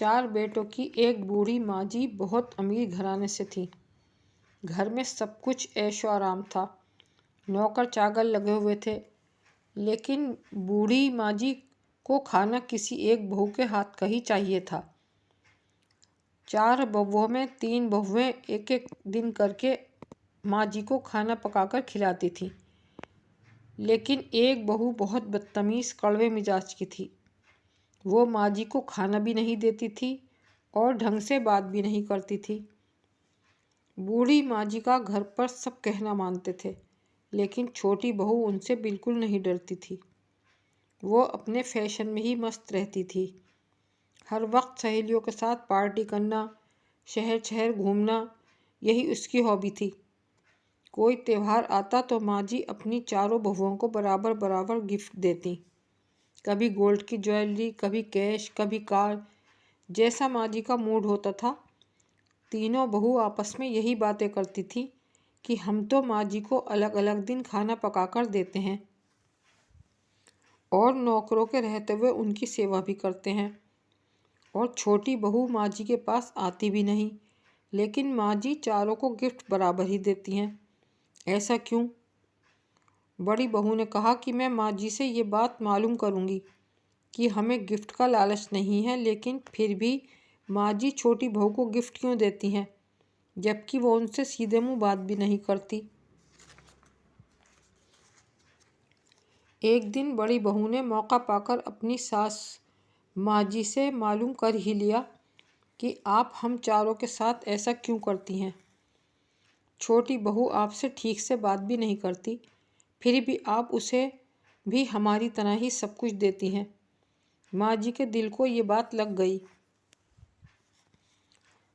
चार बेटों की एक बूढ़ी माँ जी बहुत अमीर घराने से थी। घर में सब कुछ ऐशो आराम था, नौकर चाकर लगे हुए थे। लेकिन बूढ़ी माँ जी को खाना किसी एक बहू के हाथ का ही चाहिए था। चार बहुओं में तीन बहुएं एक एक दिन करके माँ जी को खाना पकाकर खिलाती थी। लेकिन एक बहू बहुत बदतमीज़ कड़वे मिजाज की थी। वो माँ जी को खाना भी नहीं देती थी और ढंग से बात भी नहीं करती थी। बूढ़ी माँ जी का घर पर सब कहना मानते थे, लेकिन छोटी बहू उनसे बिल्कुल नहीं डरती थी। वो अपने फैशन में ही मस्त रहती थी। हर वक्त सहेलियों के साथ पार्टी करना, शहर शहर घूमना, यही उसकी हॉबी थी। कोई त्यौहार आता तो माँ जी अपनी चारों बहुओं को बराबर बराबर गिफ्ट देती। कभी गोल्ड की ज्वेलरी, कभी कैश, कभी कार, जैसा माँ जी का मूड होता था। तीनों बहू आपस में यही बातें करती थी कि हम तो माँ जी को अलग अलग दिन खाना पकाकर देते हैं और नौकरों के रहते हुए उनकी सेवा भी करते हैं, और छोटी बहू माँ जी के पास आती भी नहीं, लेकिन माँ जी चारों को गिफ्ट बराबर ही देती हैं। ऐसा क्यों? बड़ी बहू ने कहा कि मैं माँ जी से ये बात मालूम करूँगी कि हमें गिफ्ट का लालच नहीं है, लेकिन फिर भी माँ जी छोटी बहू को गिफ्ट क्यों देती हैं, जबकि वो उनसे सीधे मुंह बात भी नहीं करती। एक दिन बड़ी बहू ने मौका पाकर अपनी सास माँ जी से मालूम कर ही लिया कि आप हम चारों के साथ ऐसा क्यों करती हैं। छोटी बहू आपसे ठीक से बात भी नहीं करती, फिर भी आप उसे भी हमारी तरह ही सब कुछ देती हैं। माँ जी के दिल को ये बात लग गई।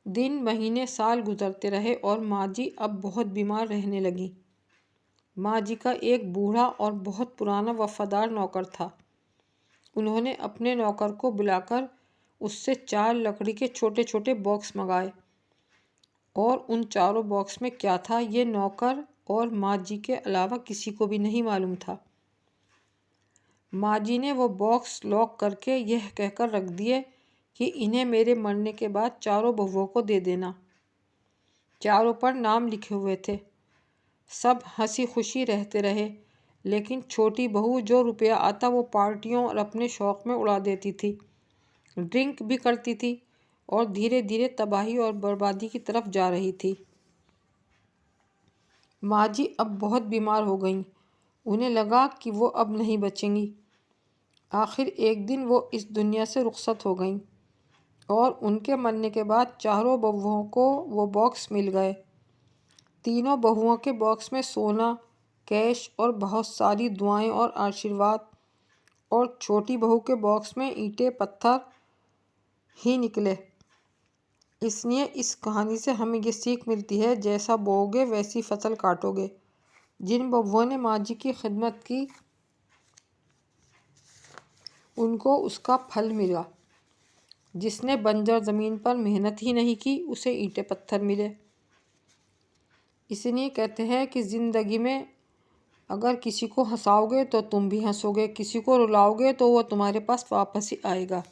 दिन महीने साल गुजरते रहे और माँ जी अब बहुत बीमार रहने लगी। माँ जी का एक बूढ़ा और बहुत पुराना वफादार नौकर था। उन्होंने अपने नौकर को बुलाकर उससे 4 लकड़ी के छोटे छोटे बॉक्स मंगाए, और उन चारों बॉक्स में क्या था ये नौकर और माँ जी के अलावा किसी को भी नहीं मालूम था। माँ जी ने वो बॉक्स लॉक करके यह कहकर रख दिए कि इन्हें मेरे मरने के बाद चारों बहुओं को दे देना। चारों पर नाम लिखे हुए थे। सब हंसी खुशी रहते रहे, लेकिन छोटी बहू जो रुपया आता वो पार्टियों और अपने शौक़ में उड़ा देती थी, ड्रिंक भी करती थी और धीरे धीरे तबाही और बर्बादी की तरफ जा रही थी। माँ जी अब बहुत बीमार हो गईं। उन्हें लगा कि वो अब नहीं बचेंगी। आखिर एक दिन वो इस दुनिया से रुखसत हो गईं और उनके मरने के बाद चारों बहुओं को वो बॉक्स मिल गए। तीनों बहुओं के बॉक्स में सोना, कैश और बहुत सारी दुआएं और आशीर्वाद, और छोटी बहू के बॉक्स में ईंटें पत्थर ही निकले। इसलिए इस कहानी से हमें ये सीख मिलती है, जैसा बोओगे वैसी फसल काटोगे। जिन बहुओं ने माँ जी की खिदमत की उनको उसका फल मिला। जिसने बंजर ज़मीन पर मेहनत ही नहीं की उसे ईंटें पत्थर मिले। इसलिए कहते हैं कि ज़िंदगी में अगर किसी को हंसाओगे तो तुम भी हंसोगे, किसी को रुलाओगे तो वो तुम्हारे पास वापस ही आएगा।